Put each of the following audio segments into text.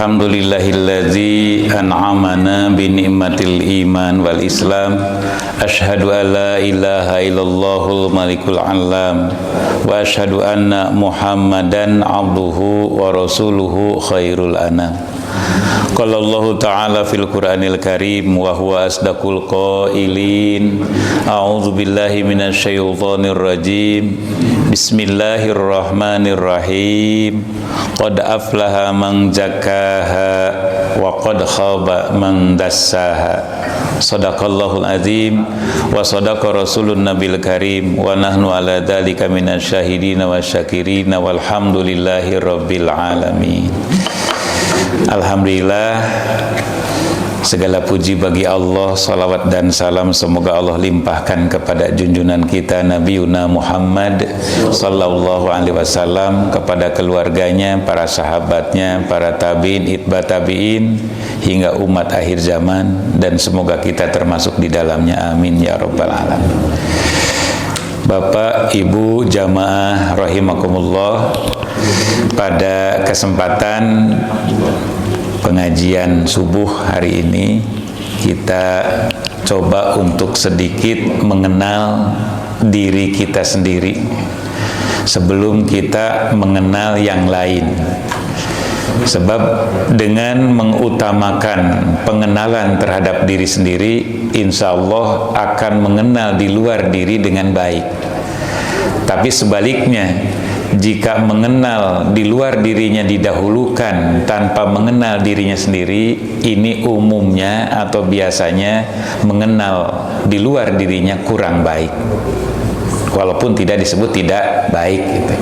Alhamdulillahilladzi an'amana bi ni'matil iman wal islam. Asyhadu an la ilaha illallahul malikul alam wa asyhadu anna Muhammadan abduhu wa rasuluhu khairul anam. Qala Allah Ta'ala fil Qur'anil Karim wa huwa asdaqul qailin. A'udzu billahi minasy syaithanir rajim. Bismillahirrahmanirrahim. Qad aflaha man zakkaha wa qad khaba man dassaha. Shadaqallahul azim wa shadaqa rasulun nabil karim wa nahnu ala dzalika minasyahidina wasyakirina walhamdulillahi rabbil alamin. Alhamdulillah, segala puji bagi Allah, salawat dan salam semoga Allah limpahkan kepada junjungan kita Nabi Muhammad sallallahu alaihi wasallam, kepada keluarganya, para sahabatnya, para tabi'in, itba tabi'in hingga umat akhir zaman, dan semoga kita termasuk di dalamnya, amin ya rabbal alamin. Bapak, Ibu, jamaah rahimakumullah, pada kesempatan pengajian subuh hari ini kita coba untuk sedikit mengenal diri kita sendiri sebelum kita mengenal yang lain. Sebab dengan mengutamakan pengenalan terhadap diri sendiri, insya Allah akan mengenal di luar diri dengan baik. Tapi sebaliknya, jika mengenal di luar dirinya didahulukan tanpa mengenal dirinya sendiri, ini umumnya atau biasanya mengenal di luar dirinya kurang baik, walaupun tidak disebut tidak baik gitu.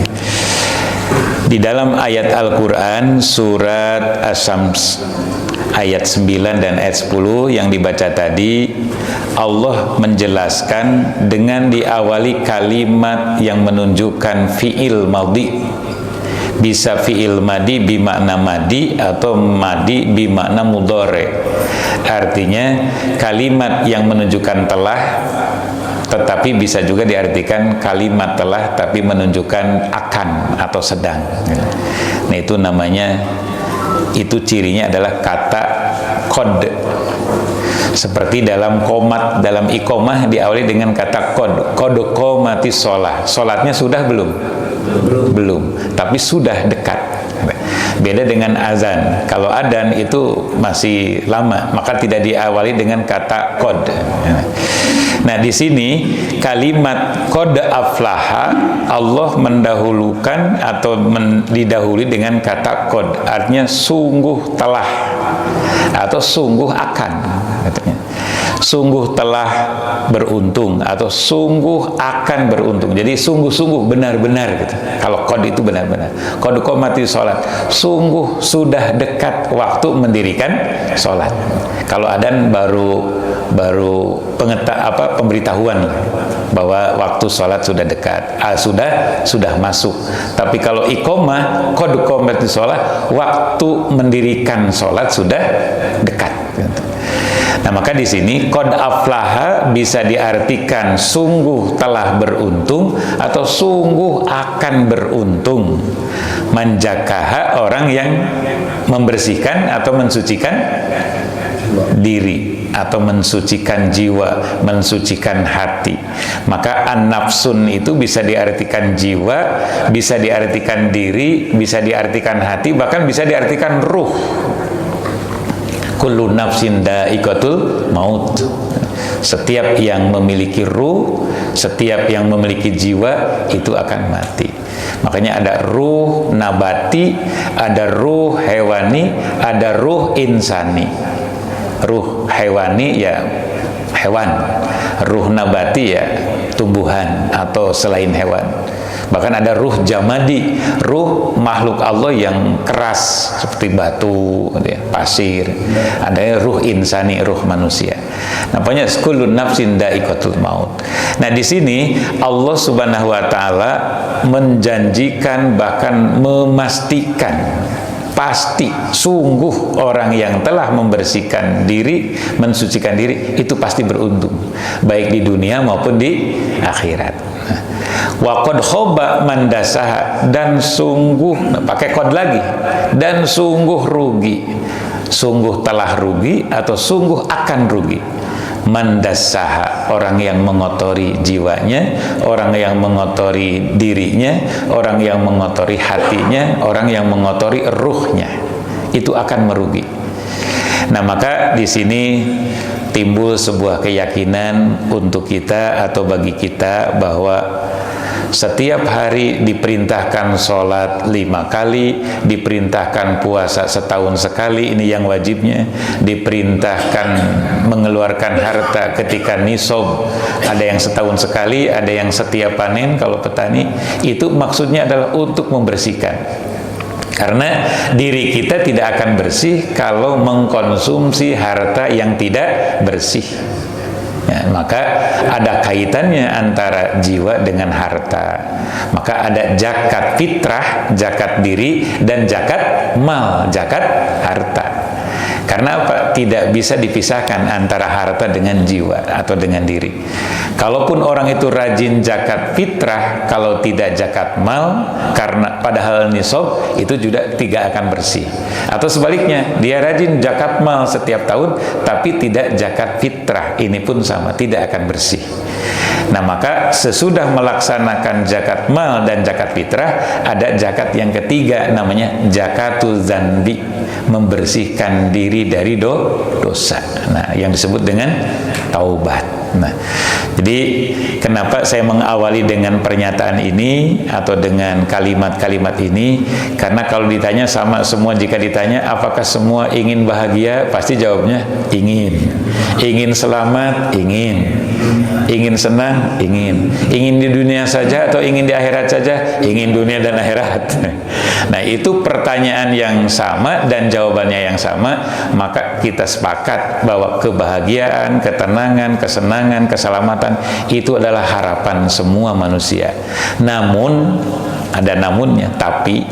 Di dalam ayat Al-Quran surat Asy-Syams ayat 9 dan ayat 10 yang dibaca tadi, Allah menjelaskan dengan diawali kalimat yang menunjukkan fi'il madhi. Bisa fi'il madhi bimakna madi atau madi bimakna mudhari. Artinya kalimat yang menunjukkan telah, tetapi bisa juga diartikan kalimat telah tapi menunjukkan akan atau sedang. Nah, itu namanya, itu cirinya adalah kata qad. Seperti dalam qomat, dalam iqomah diawali dengan kata qad. Qad qomatis shalah. Salatnya sudah belum? Belum, tapi sudah dekat. Beda dengan azan. Kalau adzan itu masih lama, maka tidak diawali dengan kata qad. Nah, di sini kalimat qad aflaha Allah mendahulukan atau didahului dengan kata qad, artinya sungguh telah atau sungguh akan, katanya. Sungguh telah beruntung atau sungguh akan beruntung. Jadi sungguh-sungguh, benar-benar gitu. Kalau qad itu benar-benar. Qad qomatis shalah, sungguh sudah dekat waktu mendirikan sholat. Kalau adzan baru pemberitahuan bahwa waktu sholat sudah dekat, sudah masuk. Tapi kalau iqomah, qad qomatis shalah, waktu mendirikan sholat sudah dekat. Nah, maka di sini qad aflaha bisa diartikan sungguh telah beruntung atau sungguh akan beruntung. Manjakaha, orang yang membersihkan atau mensucikan diri atau mensucikan jiwa, mensucikan hati. Maka an-nafsun itu bisa diartikan jiwa, bisa diartikan diri, bisa diartikan hati, bahkan bisa diartikan ruh. Kullu nafsin dha'iqatul maut. Setiap yang memiliki ruh, setiap yang memiliki jiwa itu akan mati. Makanya ada ruh nabati, ada ruh hewani, ada ruh insani. Ruh hewani ya hewan, ruh nabati ya tumbuhan atau selain hewan. Bahkan ada ruh jamadi, ruh makhluk Allah yang keras seperti batu, pasir. Ada ruh insani, ruh manusia. Namanya kullu nafsin dha'iqatul maut. Nah, di sini Allah Subhanahu wa taala menjanjikan, bahkan memastikan, pasti sungguh orang yang telah membersihkan diri, mensucikan diri itu pasti beruntung, baik di dunia maupun di akhirat. Wa qad khaba man dasaha, dan sungguh, pakai kod lagi, dan sungguh rugi, sungguh telah rugi atau sungguh akan rugi. Man dasaha, orang yang mengotori jiwanya, orang yang mengotori dirinya, orang yang mengotori hatinya, orang yang mengotori ruhnya, itu akan merugi. Nah, maka di sini timbul sebuah keyakinan untuk kita atau bagi kita bahwa setiap hari diperintahkan sholat 5 kali, diperintahkan puasa setahun sekali, ini yang wajibnya, diperintahkan mengeluarkan harta ketika nisab, ada yang setahun sekali, ada yang setiap panen kalau petani, itu maksudnya adalah untuk membersihkan. Karena diri kita tidak akan bersih kalau mengkonsumsi harta yang tidak bersih. Ya, maka ada kaitannya antara jiwa dengan harta. Maka ada zakat fitrah, zakat diri, dan zakat mal, zakat harta. Karena apa? Tidak bisa dipisahkan antara harta dengan jiwa atau dengan diri. Kalaupun orang itu rajin zakat fitrah, kalau tidak zakat mal, karena padahal nisab, itu juga tidak akan bersih. Atau sebaliknya, dia rajin zakat mal setiap tahun, tapi tidak zakat fitrah, ini pun sama, tidak akan bersih. Nah, maka sesudah melaksanakan zakat mal dan zakat fitrah, ada zakat yang ketiga, namanya zakatul dzanbi, membersihkan diri dari dosa. Nah, yang disebut dengan taubat. Nah, jadi kenapa saya mengawali dengan pernyataan ini atau dengan kalimat-kalimat ini? Karena kalau ditanya sama semua, jika ditanya apakah semua ingin bahagia, pasti jawabnya ingin. Ingin selamat, ingin. Ingin senang, ingin. Ingin di dunia saja atau ingin di akhirat saja? Ingin dunia dan akhirat. Nah, itu pertanyaan yang sama dan jawabannya yang sama. Maka kita sepakat bahwa kebahagiaan, ketenangan, kesenangan, keselamatan itu adalah harapan semua manusia. Namun, ada namunnya, tapi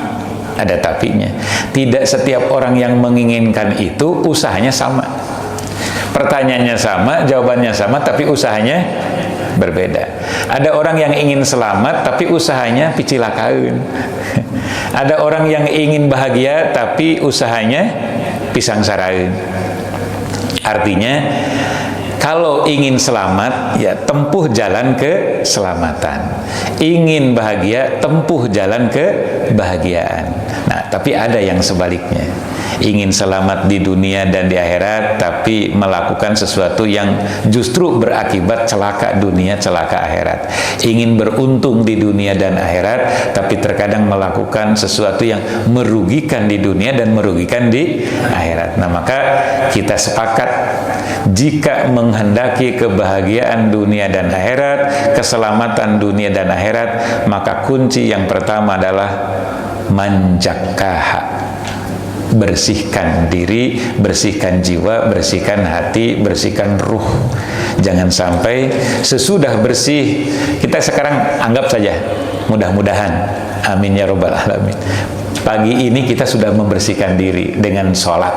ada tapinya. Tidak setiap orang yang menginginkan itu usahanya sama. Pertanyaannya sama, jawabannya sama, tapi usahanya berbeda. Ada orang yang ingin selamat, tapi usahanya picilakaan. Ada orang yang ingin bahagia, tapi usahanya pisang sarain. Artinya, kalau ingin selamat, ya tempuh jalan keselamatan. Ingin bahagia, tempuh jalan kebahagiaan. Nah, tapi ada yang sebaliknya. Ingin selamat di dunia dan di akhirat, tapi melakukan sesuatu yang justru berakibat celaka dunia, celaka akhirat. Ingin beruntung di dunia dan akhirat, tapi terkadang melakukan sesuatu yang merugikan di dunia dan merugikan di akhirat. Nah, maka kita sepakat, jika menghendaki kebahagiaan dunia dan akhirat, keselamatan dunia dan akhirat, maka kunci yang pertama adalah manjakaha. Bersihkan diri, bersihkan jiwa, bersihkan hati, bersihkan ruh. Jangan sampai sesudah bersih, kita sekarang anggap saja, mudah-mudahan, amin ya robbal alamin, pagi ini kita sudah membersihkan diri dengan sholat.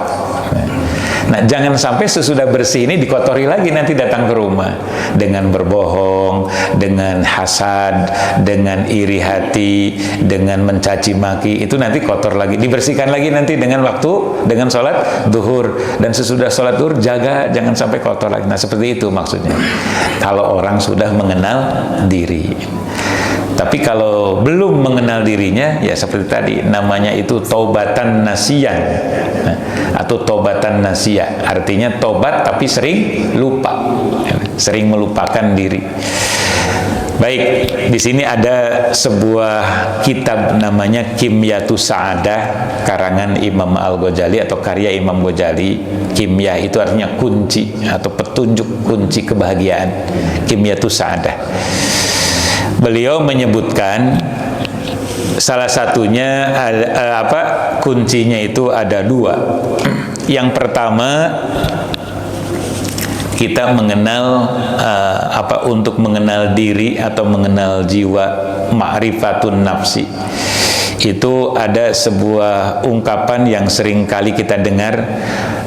Nah, jangan sampai sesudah bersih ini dikotori lagi nanti datang ke rumah dengan berbohong, dengan hasad, dengan iri hati, dengan mencaci maki. Itu nanti kotor lagi, dibersihkan lagi nanti dengan waktu, dengan sholat duhur. Dan sesudah sholat duhur jaga jangan sampai kotor lagi. Nah, seperti itu maksudnya kalau orang sudah mengenal diri. Tapi kalau belum mengenal dirinya, ya seperti tadi, namanya itu taubatan nasiyan atau taubatan nasia. Artinya tobat tapi sering lupa, sering melupakan diri. Baik, di sini ada sebuah kitab namanya Kimyatus Sa'adah, karangan Imam Al-Ghazali atau karya Imam Ghazali. Kimya itu artinya kunci atau petunjuk kunci kebahagiaan. Kimyatus Sa'adah. Beliau menyebutkan salah satunya kuncinya itu ada dua. Yang pertama, kita mengenal untuk mengenal diri atau mengenal jiwa, ma'rifatun nafsi. Itu ada sebuah ungkapan yang sering kali kita dengar.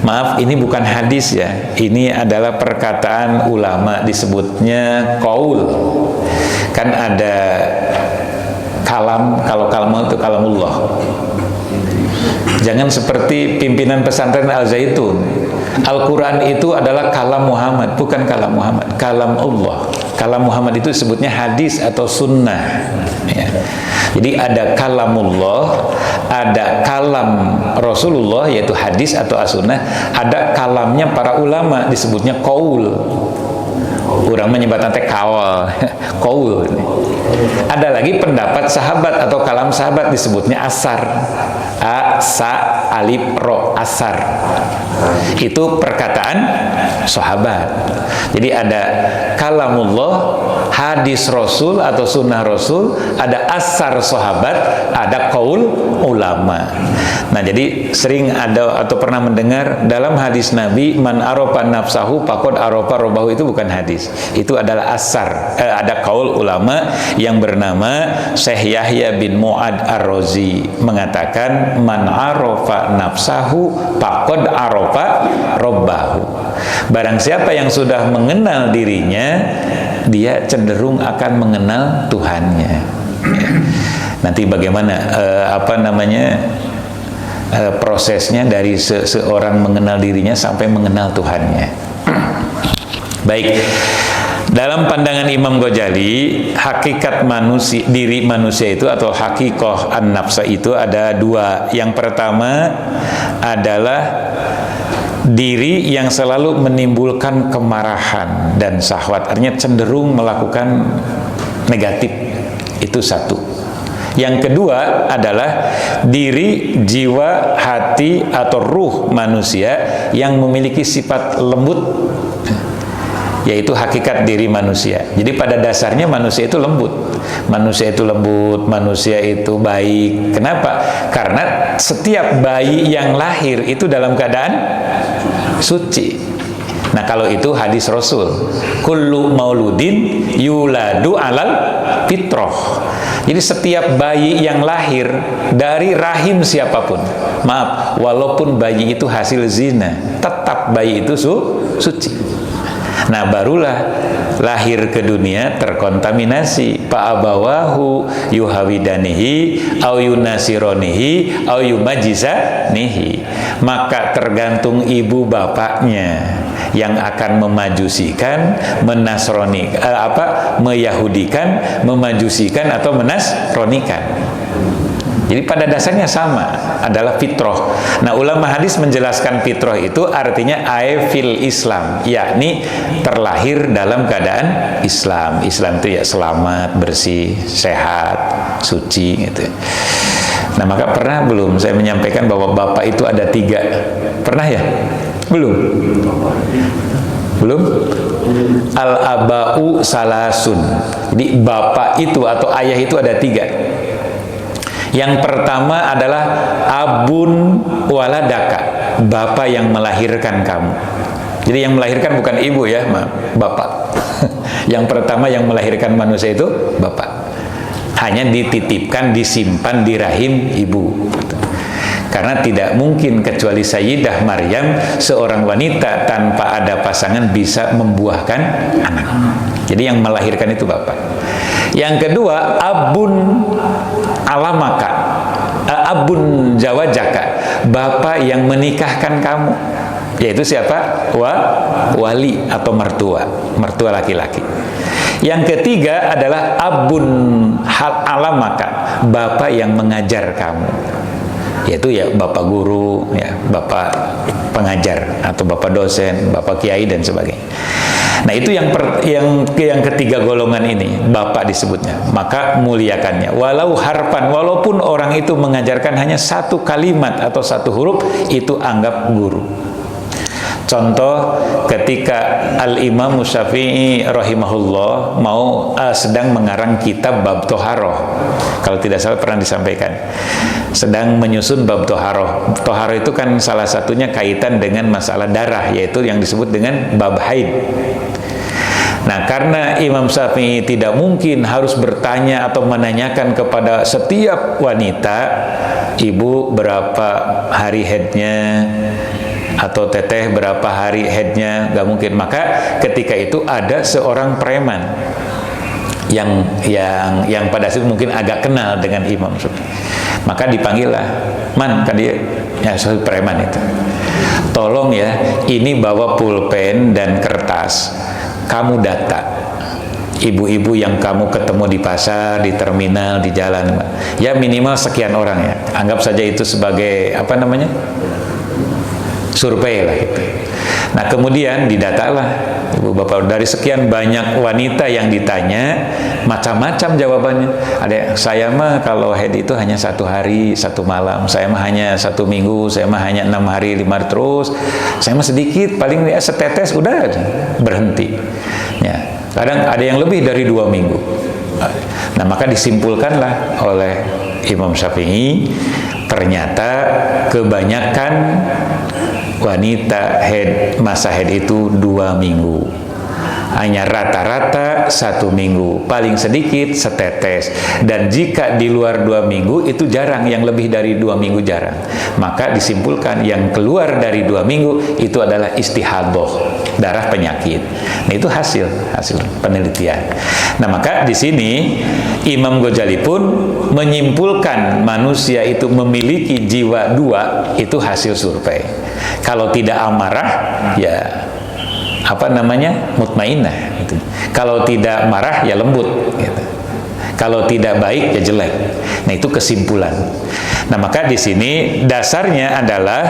Maaf, ini bukan hadis ya. Ini adalah perkataan ulama, disebutnya qaul. Kan ada kalam, kalau kalam itu kalamullah. Jangan seperti pimpinan pesantren Al-Zaitun. Al-Quran itu adalah kalam Muhammad, bukan kalam Muhammad, kalam Allah. Kalam Muhammad itu sebutnya hadis atau sunnah, ya. Jadi ada kalamullah, ada kalam Rasulullah yaitu hadis atau as-sunnah, ada kalamnya para ulama disebutnya qaul. Orang menyebutkan teh kawal, qaul. Ada lagi pendapat sahabat atau kalam sahabat disebutnya asar. A-sa alif ro, asar. Itu perkataan sahabat. Jadi ada kalamullah, hadis Rasul atau sunnah Rasul, ada asar sahabat, ada qaul ulama. Nah, jadi sering ada atau pernah mendengar dalam hadis Nabi, man arofa nafsahu faqad arofa robbahu, itu bukan hadis. Itu adalah asar. Ada qaul ulama yang bernama Syekh Yahya bin Mu'ad Ar-Razi mengatakan man arofa nafsahu faqad arofa robbahu. Barang siapa yang sudah mengenal dirinya, dia cenderung akan mengenal Tuhannya. Nanti bagaimana prosesnya dari seorang mengenal dirinya sampai mengenal Tuhannya. Baik, dalam pandangan Imam Ghazali, hakikat manusia, diri manusia itu atau hakikoh an-nafsa itu ada dua. Yang pertama adalah diri yang selalu menimbulkan kemarahan dan syahwat, artinya cenderung melakukan negatif. Itu satu. Yang kedua adalah diri, jiwa, hati atau ruh manusia yang memiliki sifat lembut, yaitu hakikat diri manusia. Jadi pada dasarnya manusia itu lembut. Manusia itu lembut, manusia itu baik. Kenapa? Karena setiap bayi yang lahir itu dalam keadaan suci. Nah, kalau itu hadis Rasul, kullu mauludin yuladu alal fitrah. Jadi setiap bayi yang lahir dari rahim siapapun, maaf, walaupun bayi itu hasil zina, tetap bayi itu suci. Nah, barulah lahir ke dunia terkontaminasi. Fa'abawahu yuhawidanihi au yunasironihi au yumajisanihi. Maka tergantung ibu bapaknya yang akan memajusikan, meyahudikan, memajusikan atau menasronikan. Jadi pada dasarnya sama, adalah fitrah. Nah, ulama hadis menjelaskan fitrah itu artinya fil Islam, yakni terlahir dalam keadaan Islam. Islam itu ya selamat, bersih, sehat, suci gitu. Nah, maka pernah belum saya menyampaikan bahwa Bapak itu ada 3? Pernah ya? Belum? Belum? Al-aba'u salasun. Jadi Bapak itu atau ayah itu ada 3. Yang pertama adalah abun waladaka, bapak yang melahirkan kamu. Jadi yang melahirkan bukan ibu ya, bapak. Yang pertama yang melahirkan manusia itu bapak. Hanya dititipkan, disimpan di rahim ibu. Karena tidak mungkin kecuali Sayyidah Maryam, seorang wanita tanpa ada pasangan bisa membuahkan anak. Jadi yang melahirkan itu bapak. Yang kedua, abun alamaka, abun jawajaka, bapak yang menikahkan kamu. Yaitu siapa? Wali atau mertua laki-laki. Yang ketiga adalah abun alamaka, bapak yang mengajar kamu. Yaitu ya bapak guru, ya bapak pengajar atau bapak dosen, bapak kiai dan sebagainya. Nah, itu yang ketiga golongan ini bapak disebutnya. Maka muliakannya. Walau harfan, walaupun orang itu mengajarkan hanya satu kalimat atau satu huruf, itu anggap guru. Contoh, ketika Al-Imam Syafi'i rahimahullah sedang mengarang kitab bab Toharoh, kalau tidak salah pernah disampaikan, sedang menyusun bab Toharoh. Toharoh itu kan salah satunya kaitan dengan masalah darah, yaitu yang disebut dengan bab haid. Nah, karena Imam Syafi'i tidak mungkin harus bertanya atau menanyakan kepada setiap wanita, ibu berapa hari haidnya, atau teteh berapa hari haidnya, gak mungkin. Maka ketika itu ada seorang preman yang pada saat itu mungkin agak kenal dengan Imam Syafi'i. Maka dipanggillah, man, kan dia ya preman itu. Tolong ya, ini bawa pulpen dan kertas. Kamu data ibu-ibu yang kamu ketemu di pasar, di terminal, di jalan. Ya minimal sekian orang ya. Anggap saja itu sebagai apa namanya? Survei lah gitu. Nah kemudian didatalah ibu bapak dari sekian banyak wanita yang ditanya, macam-macam jawabannya. Ada saya mah kalau haid itu hanya 1 hari 1 malam, saya mah hanya 1 minggu, saya mah hanya 6 hari 5 hari terus, saya mah sedikit paling ya setetes udah berhenti. Ya kadang ada yang lebih dari 2 minggu. Nah maka disimpulkanlah oleh Imam Syafi'i, ternyata kebanyakan wanita masa haid itu 2 minggu, hanya rata-rata 1 minggu, paling sedikit setetes. Dan jika di luar 2 minggu itu jarang, yang lebih dari 2 minggu jarang. Maka disimpulkan yang keluar dari 2 minggu itu adalah istihadah, darah penyakit. Nah itu hasil penelitian. Nah maka di sini Imam Ghazali pun menyimpulkan manusia itu memiliki jiwa 2 itu hasil survei. Kalau tidak amarah ya apa namanya, mutmainnah gitu. Kalau tidak marah ya lembut gitu. Kalau tidak baik ya jelek. Nah itu kesimpulan. Nah maka di sini dasarnya adalah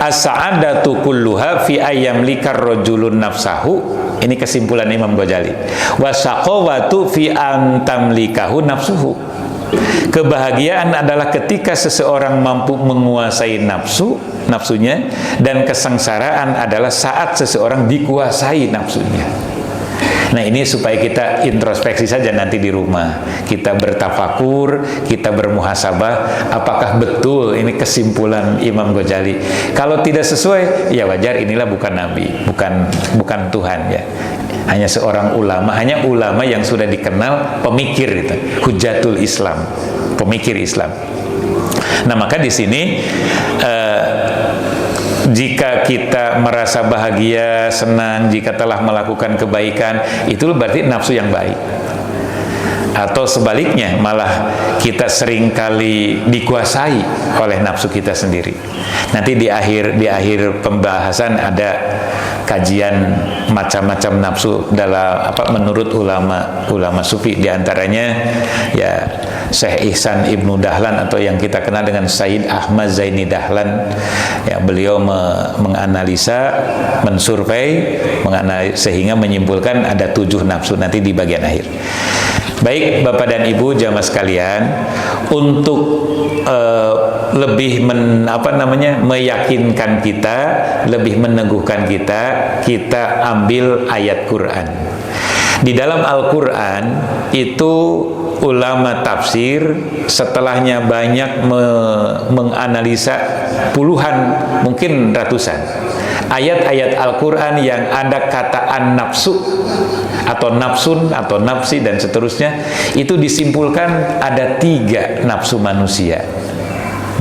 as-sa'adatu kulluha fi ayyamlikar rajulun nafsahu. Ini kesimpulan Imam Ghazali. Wasaqawatu fi antamlikahu nafsuhu. Kebahagiaan adalah ketika seseorang mampu menguasai nafsunya, dan kesengsaraan adalah saat seseorang dikuasai nafsunya. Nah ini supaya kita introspeksi saja nanti di rumah, kita bertafakur, kita bermuhasabah, apakah betul ini kesimpulan Imam Ghazali. Kalau tidak sesuai, ya wajar, inilah bukan Nabi, bukan Tuhan ya. Hanya seorang ulama, hanya ulama yang sudah dikenal pemikir itu, hujatul Islam, pemikir Islam. Nah maka di sini jika kita merasa bahagia, senang, jika telah melakukan kebaikan, itu berarti nafsu yang baik. Atau sebaliknya, malah kita seringkali dikuasai oleh nafsu kita sendiri. Nanti di akhir pembahasan ada kajian macam-macam nafsu dalam menurut ulama sufi, diantaranya ya Syekh Ihsan Ibnu Dahlan atau yang kita kenal dengan Sayyid Ahmad Zaini Dahlan. Ya, beliau menganalisa, mensurvei, sehingga menyimpulkan ada 7 nafsu nanti di bagian akhir. Baik Bapak dan Ibu jamaah sekalian, untuk lebih meyakinkan kita, lebih meneguhkan kita ambil ayat Quran. Di dalam Al-Quran itu ulama tafsir setelahnya banyak menganalisa puluhan, mungkin ratusan ayat-ayat Al-Quran yang ada kata an-nafsu atau nafsun atau nafsi dan seterusnya. Itu disimpulkan ada 3 nafsu manusia,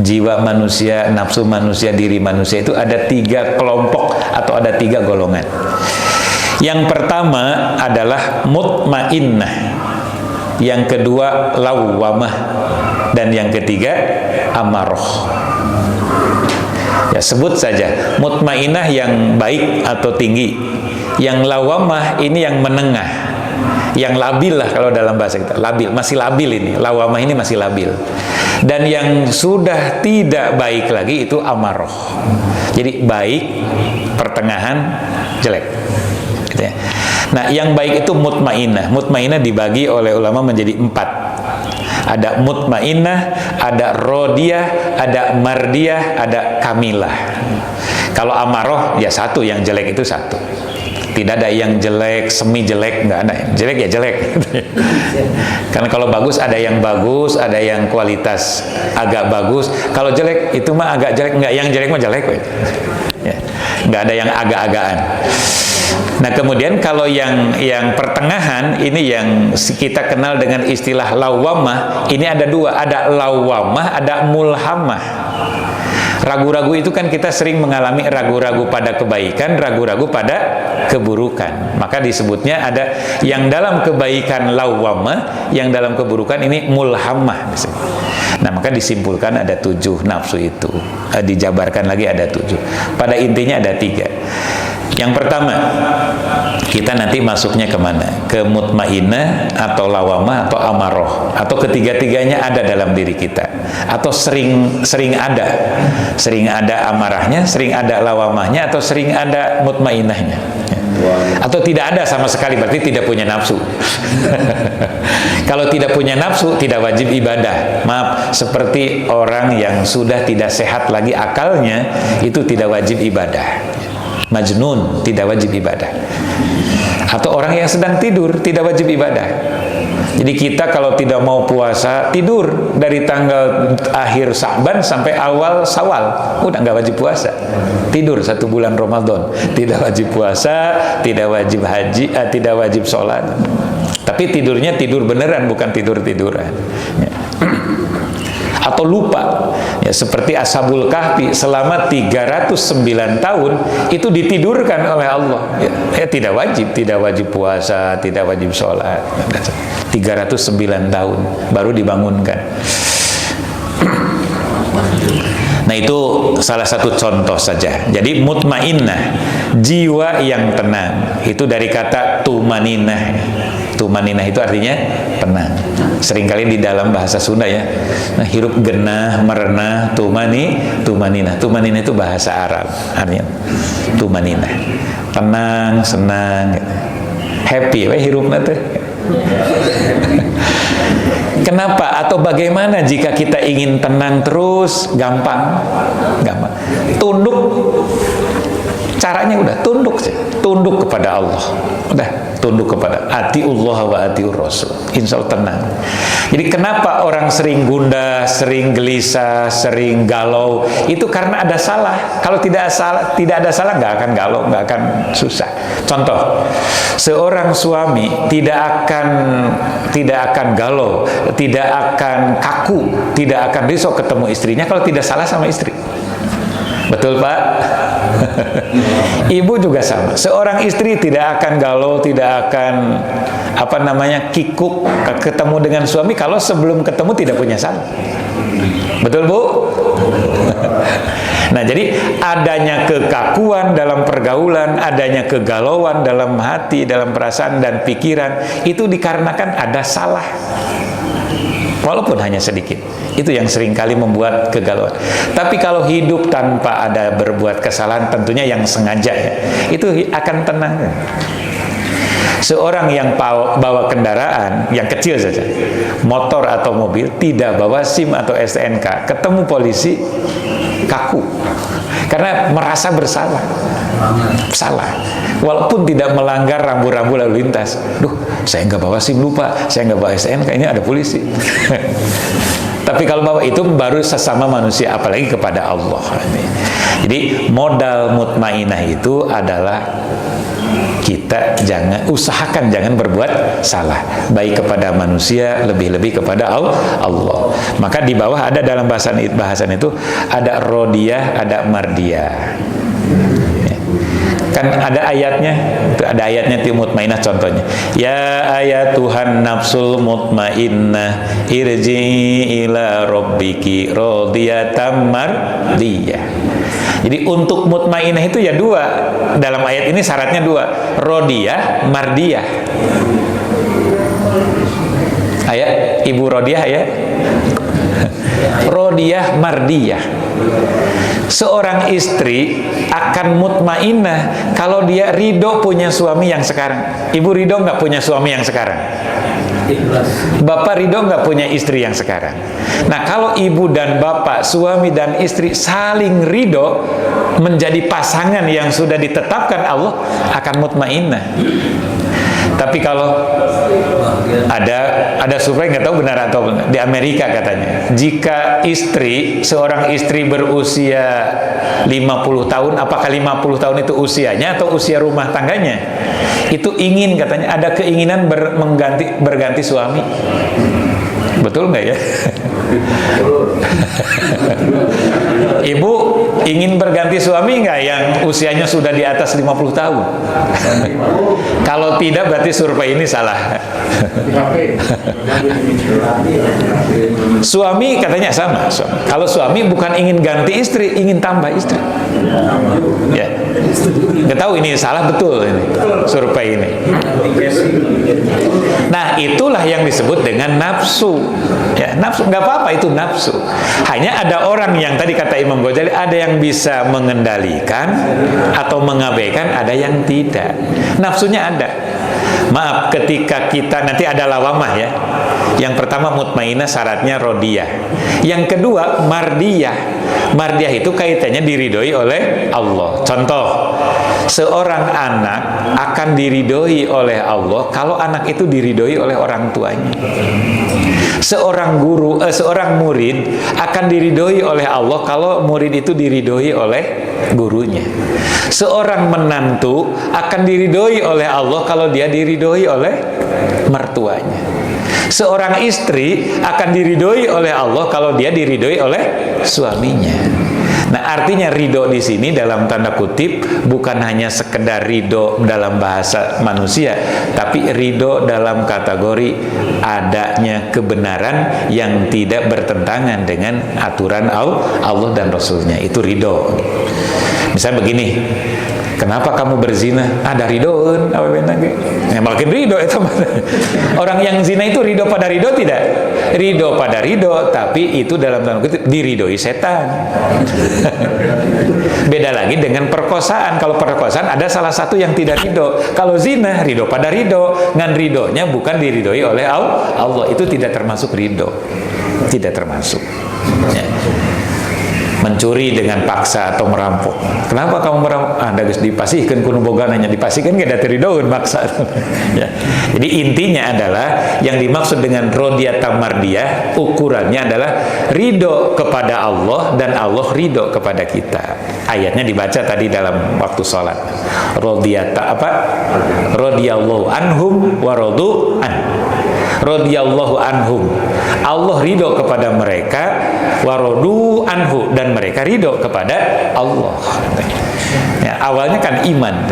jiwa manusia, nafsu manusia, diri manusia itu ada 3 kelompok atau ada 3 golongan. Yang pertama adalah mutmainnah, yang kedua lawwamah, dan yang ketiga amarah. Ya, sebut saja mutmainnah yang baik atau tinggi, yang lawwamah ini yang menengah, yang labil lah kalau dalam bahasa kita, labil, masih labil ini, lawwamah ini masih labil. Dan yang sudah tidak baik lagi itu amarah. Jadi baik, pertengahan, jelek. Gitu ya. Nah, yang baik itu mutmainnah. Mutmainnah dibagi oleh ulama menjadi 4. Ada mutmainnah, ada rodiyah, ada mardiyah, ada kamilah. Kalau amarah ya 1, yang jelek itu 1. Tidak ada yang jelek, semi jelek, nggak ada. Jelek ya jelek. Karena kalau bagus ada yang bagus, ada yang kualitas agak bagus. Kalau jelek itu mah agak jelek, nggak, yang jelek mah jelek. Ya. Nggak ada yang agak-agakan. Nah kemudian kalau yang pertengahan ini yang kita kenal dengan istilah lawwamah, ini ada 2, ada lawwamah, ada mulhamah. Ragu-ragu itu kan kita sering mengalami ragu-ragu pada kebaikan, ragu-ragu pada keburukan. Maka disebutnya ada yang dalam kebaikan lawwamah, yang dalam keburukan ini mulhamah. Nah, maka disimpulkan ada 7 nafsu itu. Dijabarkan lagi ada 7. Pada intinya ada 3. Yang pertama, kita nanti masuknya kemana? Ke mutmainnah atau lawamah atau amaroh, atau ketiga-tiganya ada dalam diri kita, atau sering ada amarahnya, sering ada lawamahnya, atau sering ada mutmainnahnya, atau tidak ada sama sekali, berarti tidak punya nafsu. Kalau tidak punya nafsu, tidak wajib ibadah. Maaf, seperti orang yang sudah tidak sehat lagi akalnya, itu tidak wajib ibadah. Majnun, tidak wajib ibadah. Atau orang yang sedang tidur, tidak wajib ibadah. Jadi kita kalau tidak mau puasa, tidur dari tanggal akhir Sa'ban sampai awal Syawal, udah nggak wajib puasa. Tidur 1 bulan Ramadan, tidak wajib puasa, tidak wajib haji, tidak wajib sholat. Tapi tidurnya tidur beneran, bukan tidur-tiduran. Atau lupa, ya, seperti Ashabul Kahfi selama 309 tahun itu ditidurkan oleh Allah, ya, tidak wajib puasa, tidak wajib sholat. 309 tahun baru dibangunkan. Nah, itu salah satu contoh saja. Jadi mutmainnah, jiwa yang tenang, itu dari kata tumaninah. Tumaninah itu artinya tenang. Seringkali di dalam bahasa Sunda, ya, nah, hirup genah, merenah, tumaninah. Tumaninah itu bahasa Arab, artinya tumaninah, tenang, senang, happy, hirupna tuh. Kenapa atau bagaimana jika kita ingin tenang terus? Gampang. Tunduk. Caranya udah tunduk saja. Tunduk kepada Allah. Udah, tunduk kepada atiullah wa atiur rasul. Insya Allah tenang. Jadi kenapa orang sering gundah, sering gelisah, sering galau? Itu karena ada salah. Kalau tidak ada salah, nggak akan galau, nggak akan susah. Contoh, seorang suami tidak akan galau, tidak akan kaku, tidak akan risau ketemu istrinya kalau tidak salah sama istri. Betul, Pak? Ibu juga sama. Seorang istri tidak akan galau, tidak akan kikuk ketemu dengan suami kalau sebelum ketemu tidak punya salah. Betul, Bu? Nah, jadi adanya kekakuan dalam pergaulan, adanya kegalauan dalam hati, dalam perasaan dan pikiran, itu dikarenakan ada salah. Walaupun hanya sedikit. Itu yang seringkali membuat kegalauan. Tapi kalau hidup tanpa ada berbuat kesalahan, tentunya yang sengaja, ya, itu akan tenang. Seorang yang bawa kendaraan yang kecil saja, motor atau mobil, tidak bawa SIM atau STNK, ketemu polisi, kaku. Karena merasa bersalah. Salah. Walaupun tidak melanggar rambu-rambu lalu lintas. Duh, saya nggak bawa SIM, lupa. Saya nggak bawa STNK, ini ada polisi. Tapi kalau bawa itu baru sesama manusia, apalagi kepada Allah. Jadi modal mutmainnah itu adalah kita usahakan jangan berbuat salah, baik kepada manusia, lebih-lebih kepada Allah. Maka di bawah ada dalam bahasan itu ada rodiyah, ada mardiyah. Kan ada ayatnya, di mutmainnah contohnya. Ya ayat Tuhan nafsul mutmainnah irji ila rabbiki radiyatan mardiyah. Jadi untuk mutmainnah itu ya 2. Dalam ayat ini syaratnya 2. Rodiyah, mardiyah. Ayat Ibu Rodiyah, ya. Rodiyah, mardiyah. Seorang istri akan mutmainnah kalau dia ridho punya suami yang sekarang. Ibu ridho nggak punya suami yang sekarang? Bapak ridho nggak punya istri yang sekarang? Nah, kalau ibu dan bapak, suami dan istri saling ridho menjadi pasangan yang sudah ditetapkan Allah, akan mutmainnah. Tapi kalau ada survei, nggak tahu benar atau benar, di Amerika katanya, jika seorang istri berusia 50 tahun, apakah 50 tahun itu usianya atau usia rumah tangganya? Itu ingin, katanya, ada keinginan berganti suami. Betul nggak, ya? Ibu ingin berganti suami nggak yang usianya sudah di atas 50 tahun? Kalau tidak berarti survei ini salah. Suami katanya sama. Kalau suami bukan ingin ganti istri, ingin tambah istri. Ya, nggak tahu ini salah betul ini survei ini. Nah, itulah yang disebut dengan nafsu. Ya, nafsu nggak apa-apa, itu nafsu. Hanya ada orang yang tadi kata Imam Ghazali, ada yang bisa mengendalikan atau mengabaikan, ada yang tidak. Nafsunya ada. Maaf, ketika kita nanti ada lawamah ya. Yang pertama mutmainah, syaratnya rodiyah. Yang kedua mardiyah. Mardiyah itu kaitannya diridhoi oleh Allah. Contoh, seorang anak akan diridhoi oleh Allah kalau anak itu diridhoi oleh orang tuanya. Seorang murid akan diridhoi oleh Allah kalau murid itu diridhoi oleh gurunya. Seorang menantu akan diridhoi oleh Allah kalau dia diridhoi oleh mertuanya. Seorang istri akan diridhoi oleh Allah kalau dia diridhoi oleh suaminya. Nah, artinya ridho di sini dalam tanda kutip bukan hanya sekedar ridho dalam bahasa manusia, tapi ridho dalam kategori adanya kebenaran yang tidak bertentangan dengan aturan Allah dan Rasulnya. Itu ridho. Misalnya begini, kenapa kamu berzina? Ada ridhoan, makin ridho itu. Orang yang zina itu ridho pada ridho tidak? Ridho pada ridho, tapi itu dalam tanda kutip diridhoi setan. Beda lagi dengan perkosaan. Kalau perkosaan ada salah satu yang tidak ridho. Kalau zina ridho pada ridho, ngan ridhonya bukan diridhoi oleh Allah. Itu tidak termasuk ridho, tidak termasuk. Ya. Mencuri dengan paksa atau merampok. Kenapa kamu merampok? Anda geus dipasihkeun kuno boga nanya dipasihkeun ge da teu ridhoeun maksa. Ya. Jadi intinya adalah yang dimaksud dengan rodiyah mardiyah ukurannya adalah ridho kepada Allah dan Allah ridho kepada kita. Ayatnya dibaca tadi dalam waktu sholat. Radiyallahu anhum wa radu an. Radiyallahu anhum. Allah ridho kepada mereka, wa radu anhu, dan mereka ridho kepada Allah. Ya, awalnya kan iman.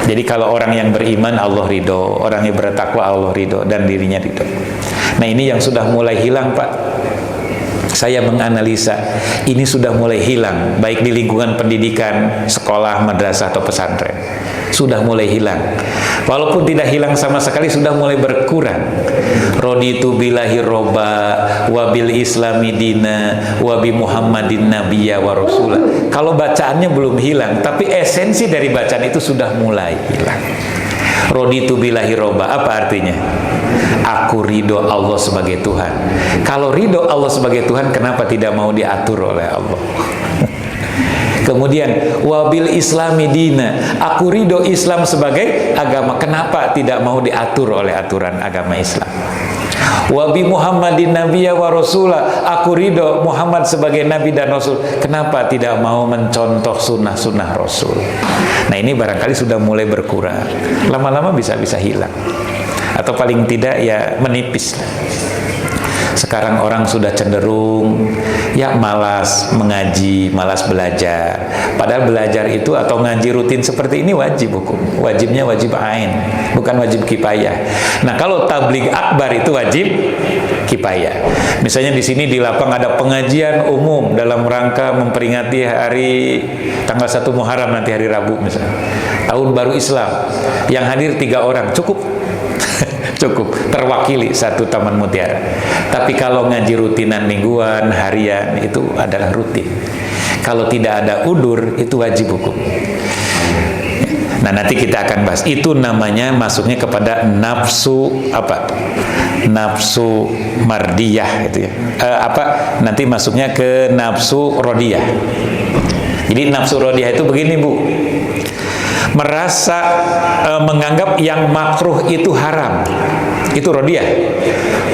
Jadi kalau orang yang beriman Allah ridho, orang yang bertakwa Allah ridho, dan dirinya ridho. Nah, ini yang sudah mulai hilang, Pak. Saya menganalisa ini sudah mulai hilang, baik di lingkungan pendidikan, sekolah, madrasah atau pesantren. Sudah mulai hilang. Walaupun tidak hilang sama sekali, sudah mulai berkurang. Raditu billahi robba wa bil islami dina wa bi Muhammadin nabiyya wa rasula. Kalau bacaannya belum hilang, tapi esensi dari bacaan itu sudah mulai hilang. Raditu billahi robba, apa artinya? Aku ridho Allah sebagai Tuhan. Kalau ridho Allah sebagai Tuhan, kenapa tidak mau diatur oleh Allah? Kemudian wabil islami dina, aku ridho Islam sebagai agama, kenapa tidak mau diatur oleh aturan agama Islam? Wabi Muhammadin nabiyya wa rasula, aku ridho Muhammad sebagai nabi dan rasul, kenapa tidak mau mencontoh sunnah-sunnah rasul? Nah, ini barangkali sudah mulai berkurang, lama-lama bisa hilang, atau paling tidak ya menipis. Sekarang orang sudah cenderung ya malas mengaji, malas belajar. Padahal belajar itu atau ngaji rutin seperti ini wajib hukum. Wajibnya wajib ain, bukan wajib kifayah. Nah, kalau tabligh akbar itu wajib kifayah. Misalnya di sini di lapang ada pengajian umum dalam rangka memperingati hari tanggal 1 Muharram, nanti hari Rabu misalnya. Tahun baru Islam. Yang hadir 3 orang, cukup. Cukup terwakili satu Taman Mutiara. Tapi kalau ngaji rutinan mingguan, harian, itu adalah rutin. Kalau tidak ada udur, itu wajib hukum. Nah, nanti kita akan bahas. Itu namanya masuknya kepada nafsu apa? Nafsu mardiyah gitu ya. Nanti masuknya ke nafsu rodiyah. Jadi nafsu rodiyah itu begini, Bu. Merasa menganggap yang makruh itu haram, itu rodiyah.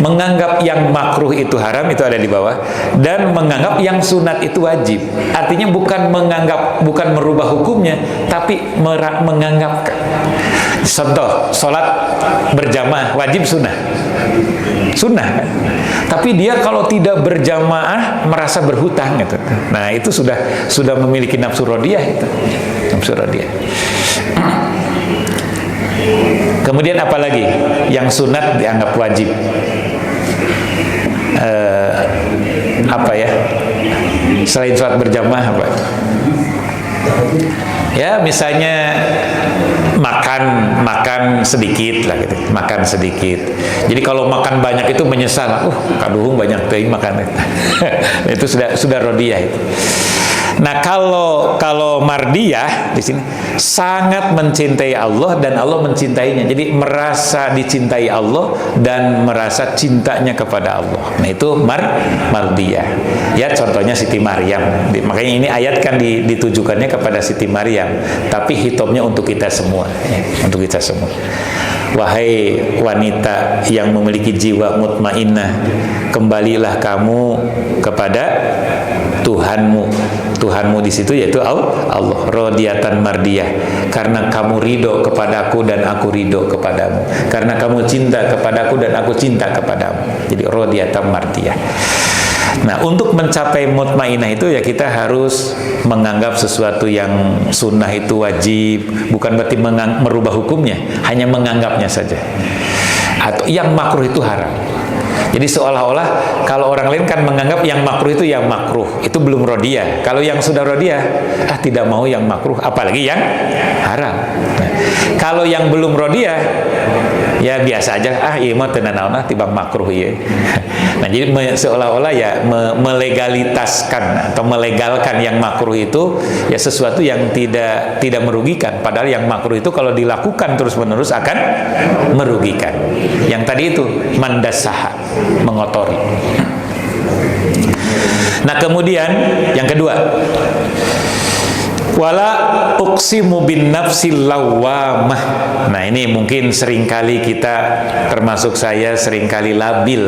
Menganggap yang makruh itu haram, itu ada di bawah. Dan menganggap yang sunat itu wajib. Artinya bukan merubah hukumnya, tapi menganggap. Contoh, sholat berjamaah wajib sunnah. sunnah kan? Tapi dia kalau tidak berjamaah merasa berhutang gitu. Nah itu sudah memiliki nafsu rodiyah itu, nafsu rodiyah. Kemudian apalagi yang sunat dianggap wajib? Apa ya? Selain sholat berjamaah apa? Ya misalnya makan sedikit lah gitu, makan sedikit. Jadi kalau makan banyak itu menyesal, kaduhung banyak teuing makan. Itu sudah rodiyah itu. Nah kalau mardiyah di sini sangat mencintai Allah dan Allah mencintainya. Jadi merasa dicintai Allah dan merasa cintanya kepada Allah. Nah itu mardiyah. Ya contohnya Siti Maryam. Makanya ini ayat kan ditujukannya kepada Siti Maryam. Tapi hitopnya untuk kita semua. Ya, untuk kita semua. Wahai wanita yang memiliki jiwa mutmainnah, kembalilah kamu kepada Tuhanmu. Tuhanmu di situ yaitu Allah, rodiyatan mardiyah, karena kamu ridho kepadaku dan aku ridho kepadamu, karena kamu cinta kepadaku dan aku cinta kepadamu. Jadi rodiyatan mardiyah. Nah untuk mencapai mutmainah itu ya kita harus menganggap sesuatu yang sunnah itu wajib, bukan berarti merubah hukumnya, hanya menganggapnya saja. Atau yang makruh itu haram. Jadi seolah-olah kalau orang lain kan menganggap yang makruh itu yang makruh, itu belum rodiyah. Kalau yang sudah rodiyah, tidak mau yang makruh, apalagi yang haram. Nah, kalau yang belum rodiyah, ya biasa aja, iya mah teu naon tibang makruh ya. Nah jadi seolah-olah ya melegalitaskan atau melegalkan yang makruh itu ya sesuatu yang tidak merugikan. Padahal yang makruh itu kalau dilakukan terus-menerus akan merugikan. Yang tadi itu mandasaha, mengotori. Nah kemudian yang kedua, wala uqsimu bin nafsil lawwamah. Nah ini mungkin seringkali kita, termasuk saya, seringkali labil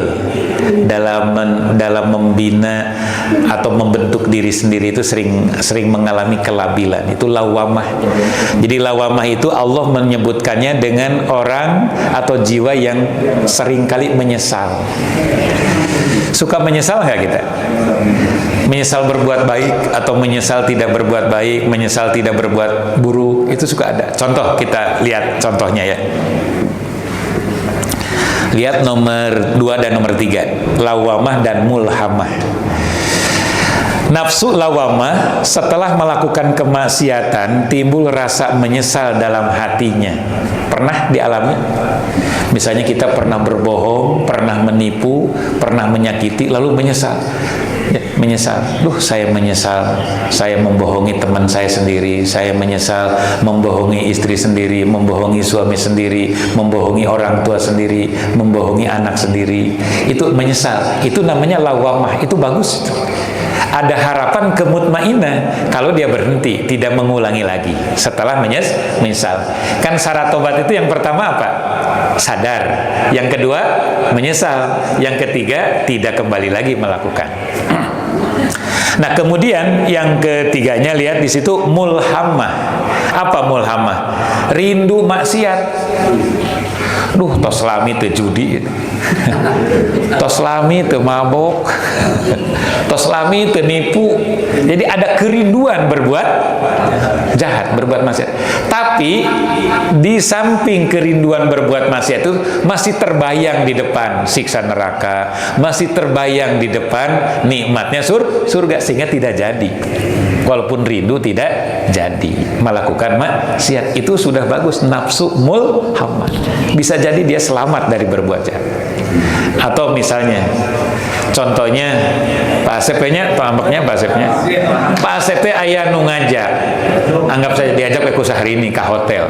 dalam membina atau membentuk diri sendiri itu sering mengalami kelabilan. Itu lawwamah. Jadi lawwamah itu Allah menyebutkannya dengan orang atau jiwa yang seringkali menyesal. Suka menyesal nggak kita? Menyesal berbuat baik atau menyesal tidak berbuat baik, menyesal tidak berbuat buruk, itu suka ada. Contoh, kita lihat contohnya ya. Lihat nomor 2 dan nomor 3, lawamah dan mulhamah. Nafsu lawamah setelah melakukan kemaksiatan timbul rasa menyesal dalam hatinya. Pernah dialami? Misalnya kita pernah berbohong, pernah menipu, pernah menyakiti, lalu menyesal. Ya, menyesal, saya menyesal, saya membohongi teman saya sendiri, saya menyesal membohongi istri sendiri, membohongi suami sendiri, membohongi orang tua sendiri, membohongi anak sendiri. Itu menyesal, itu namanya lawamah, itu bagus itu. Ada harapan kemutmainah kalau dia berhenti, tidak mengulangi lagi setelah menyesal. Kan syarat tobat itu yang pertama apa? Sadar. Yang kedua, menyesal. Yang ketiga, tidak kembali lagi melakukan. Nah, kemudian yang ketiganya lihat di situ mulhamah. Apa mulhamah? Rindu maksiat. Tos lami teu judi. Tos lami teu mabok. Tos lami teu nipu. Jadi ada kerinduan berbuat jahat, berbuat maksiat. Tapi di samping kerinduan berbuat maksiat itu masih terbayang di depan siksa neraka, masih terbayang di depan nikmatnya surga, sehingga tidak jadi. Walaupun rindu tidak jadi melakukan maksiat, itu sudah bagus, nafsu mulhamah. Bisa jadi dia selamat dari berbuat jahat. Atau misalnya contohnya Pak Asep-nya, Pak Asep aya nu ngajak, anggap saja diajak ke Sahrini ka hotel.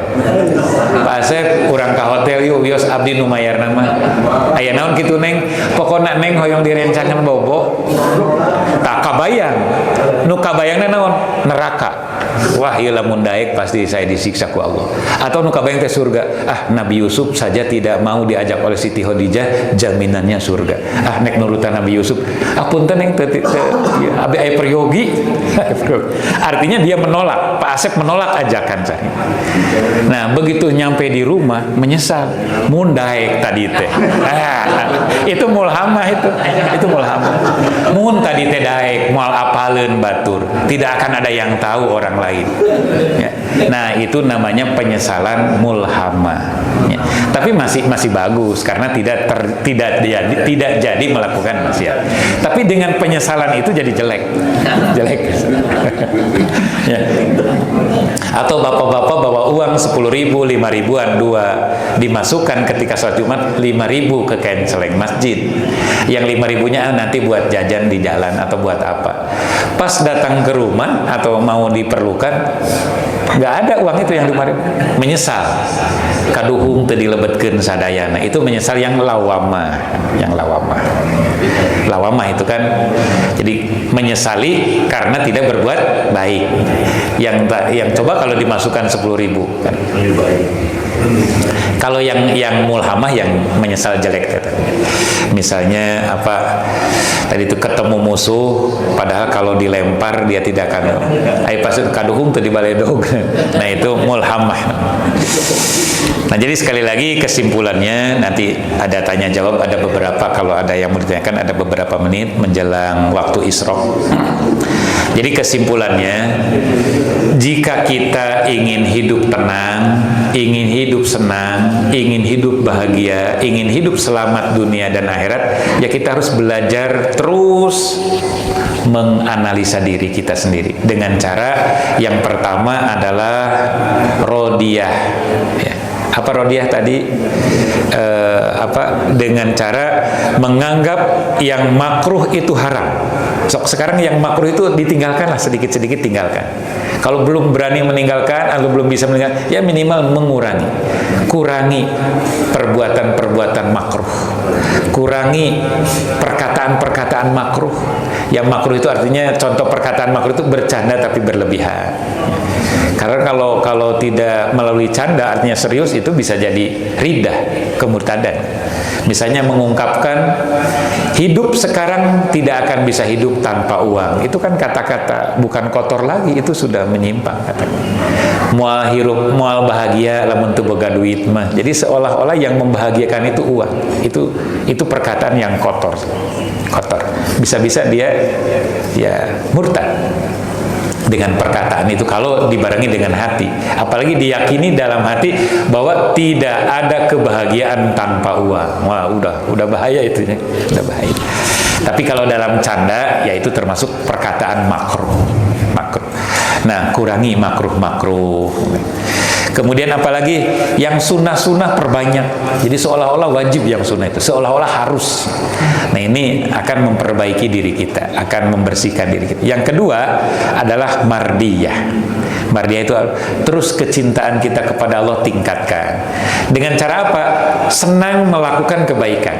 Pak Asep urang ka hotel yuk, wios abdi nu mayar nama. Aya naon kitu Neng? Pokona Neng hoyong direncangan bobo. Tak kabayang. Nu kabayangna naon? Neraka. wah ieu lamun daek pasti saya disiksa ku Allah. Atau nu kabayang teh surga, Nabi Yusuf saja tidak mau diajak oleh Siti Khadijah, jaminannya surga. Nek nurutan Nabi Yusuf, punten yang abi aya peryogi. Artinya dia menolak, Pak Asep menolak ajakan saya. Nah, begitu nyampe di rumah menyesal, mun daek tadi teh. Itu mulhamah itu mulhamah. Mun tadi teh daek moal apaleun batur, tidak akan ada yang tahu orang lain. Ya. Nah, itu namanya penyesalan mulhamah. Ya. Tapi masih bagus karena tidak jadi melakukan maksiat. Tapi dengan penyesalan itu jadi jelek. Ya. Atau bapak-bapak bawa uang 10.000, 5.000-an dua, dimasukkan ketika sholat Jumat 5.000 ke canceling masjid. Yang 5.000-nya nanti buat jajan di jalan atau buat apa. Pas datang ke rumah atau mau diperlukan, nggak ada uang itu yang 5.000. Menyesal. Kaduhung teu dilebetkeun sadayana. Itu menyesal yang lawamah. Lawamah itu kan jadi menyesali karena tidak berbuat baik. Yang coba kalau dimasukkan 10.000 kan. Kalau yang mulhamah yang menyesal jelek misalnya apa tadi itu ketemu musuh padahal kalau dilempar dia tidak akan pas kaduhung teu dibaledog. Nah itu mulhamah. Nah jadi sekali lagi kesimpulannya nanti ada tanya jawab, ada beberapa, kalau ada yang mau ditanyakan ada beberapa menit menjelang waktu isyraq. Jadi kesimpulannya, jika kita ingin hidup tenang, ingin hidup senang, ingin hidup bahagia, ingin hidup selamat dunia dan akhirat, ya kita harus belajar terus menganalisa diri kita sendiri dengan cara yang pertama adalah rodiyah. Ya. Apa rodiyah tadi? Dengan cara menganggap yang makruh itu haram. Sekarang yang makruh itu ditinggalkanlah, sedikit-sedikit tinggalkan. Kalau belum berani meninggalkan atau belum bisa meninggalkan, ya minimal mengurangi. Kurangi perbuatan-perbuatan makruh. Kurangi perkataan-perkataan makruh. Yang makruh itu artinya contoh perkataan makruh itu bercanda tapi berlebihan. Karena kalau tidak melalui canda artinya serius, itu bisa jadi ridah, kemurtadan. Misalnya mengungkapkan hidup sekarang tidak akan bisa hidup tanpa uang. Itu kan kata-kata bukan kotor lagi, itu sudah menyimpang katanya. Moal hirup, moal bahagia lamun teu boga duit mah. Jadi seolah-olah yang membahagiakan itu uang. Itu perkataan yang kotor. Bisa-bisa dia ya murtad dengan perkataan itu kalau dibarengi dengan hati, apalagi diyakini dalam hati bahwa tidak ada kebahagiaan tanpa uang. Wah, udah bahaya itu ya, udah bahaya. Tapi kalau dalam canda, ya itu termasuk perkataan makruh. Nah, kurangi makruh. Kemudian apalagi yang sunnah-sunnah perbanyak. Jadi seolah-olah wajib yang sunnah itu, seolah-olah harus. Nah ini akan memperbaiki diri kita, akan membersihkan diri kita. Yang kedua adalah mardiyah. Mardiyah itu terus kecintaan kita kepada Allah tingkatkan. Dengan cara apa? Senang melakukan kebaikan.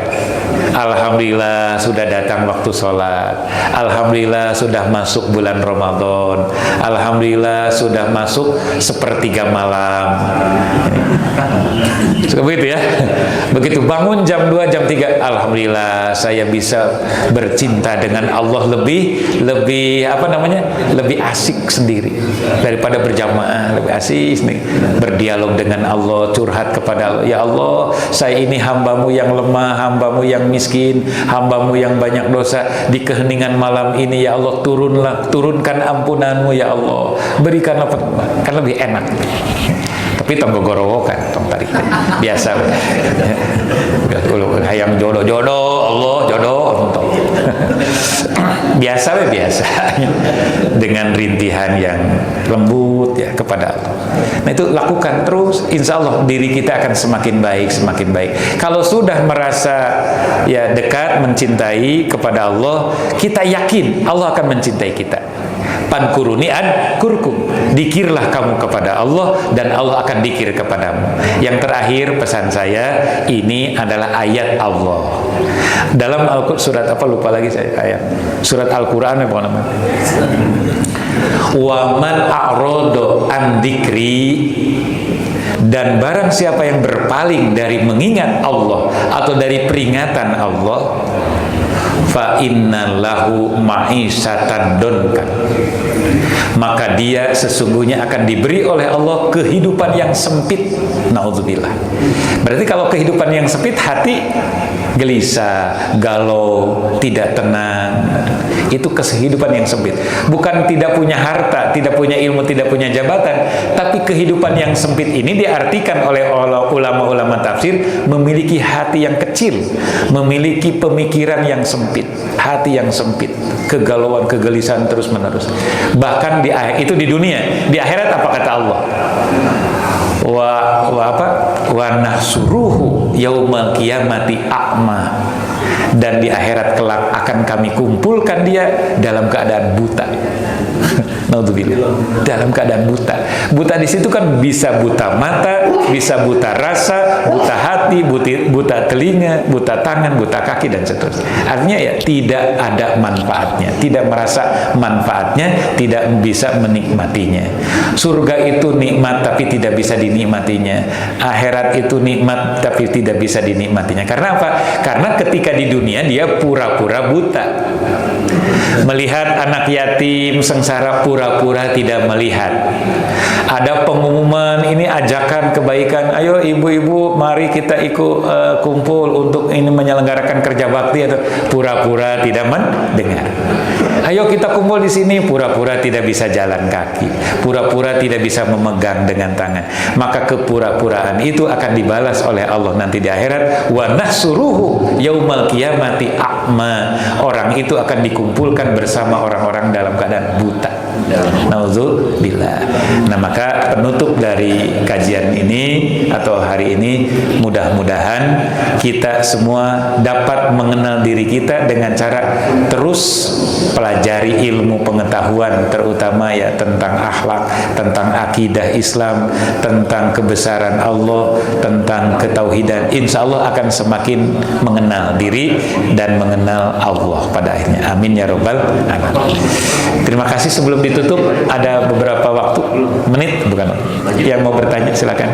Alhamdulillah sudah datang waktu sholat. Alhamdulillah sudah masuk bulan Ramadan. Alhamdulillah sudah masuk sepertiga malam. Begitu ya. Begitu bangun jam 2, jam 3, alhamdulillah saya bisa bercinta dengan Allah lebih asik sendiri daripada berjamaah, lebih asik nih. Berdialog dengan Allah, curhat kepada Allah. Ya Allah, saya ini hambamu yang lemah, hambamu yang miskin, hambamu yang banyak dosa. Di keheningan malam ini ya Allah, turunkan ampunanmu ya Allah, berikanlah, kan lebih enak. Tapi tong gogorowokan, tong tarik biasa. Hayang jodoh Allah jodoh biasa dengan rintihan yang lembut ya kepada Allah. Nah itu lakukan terus, insya Allah diri kita akan semakin baik. Kalau sudah merasa ya dekat, mencintai kepada Allah, kita yakin Allah akan mencintai kita. Pankuruni kurkum, dikirlah kamu kepada Allah dan Allah akan dikir kepadamu. Yang terakhir pesan saya, ini adalah ayat Allah dalam Al-Quran, surat apa lupa lagi saya, ayat surat Al-Quran apa namanya, Wa man a'rada an dzikri, dan barang siapa yang berpaling dari mengingat Allah atau dari peringatan Allah, fa innallahu ma'isyatan donkan, maka dia sesungguhnya akan diberi oleh Allah kehidupan yang sempit. Naudzubillah. Berarti kalau kehidupan yang sempit, hati gelisah, galau, tidak tenang, itu kehidupan yang sempit. Bukan tidak punya harta, tidak punya ilmu, tidak punya jabatan, tapi kehidupan yang sempit ini diartikan oleh ulama-ulama tafsir memiliki hati yang kecil, memiliki pemikiran yang sempit, hati yang sempit, kegalauan, kegelisahan terus menerus. Bahkan itu di dunia. Di akhirat apa kata Allah? Wa nahsuruhu yaumal qiyamati a'ma, dan di akhirat kelak akan kami kumpulkan dia dalam keadaan buta. Naudzubillah, dalam keadaan buta. Buta di situ kan bisa buta mata, bisa buta rasa, buta hati, buta telinga, buta tangan, buta kaki, dan seterusnya. Artinya ya tidak ada manfaatnya, tidak merasa manfaatnya, tidak bisa menikmatinya. Surga itu nikmat tapi tidak bisa dinikmatinya. Akhirat itu nikmat tapi tidak bisa dinikmatinya. Karena apa? Karena ketika di dunia dia pura-pura buta. Melihat anak yatim sengsara, pura-pura tidak melihat. Ada pengumuman, ini ajakan kebaikan, ayo ibu-ibu mari kita ikut kumpul untuk ini menyelenggarakan kerja bakti, atau pura-pura tidak mendengar. Ayo kita kumpul di sini, pura-pura tidak bisa jalan kaki, pura-pura tidak bisa memegang dengan tangan. Maka kepura-puraan itu akan dibalas oleh Allah nanti di akhirat. Wa nahsuruhu yaumal qiyamati a'ma, orang itu akan dikumpulkan bersama orang-orang dalam keadaan buta. Nauzubillah. Nah, maka penutup dari kajian ini atau hari ini, mudah-mudahan kita semua dapat mengenal diri kita dengan cara terus pelajari ilmu pengetahuan, terutama ya tentang akhlak, tentang akidah Islam, tentang kebesaran Allah, tentang ketauhidan. Insya Allah akan semakin mengenal diri dan mengenal Allah pada akhirnya. Amin ya robbal alamin. Terima kasih. Sebelum ditutup, ada beberapa waktu, menit bukan, yang mau bertanya silakan.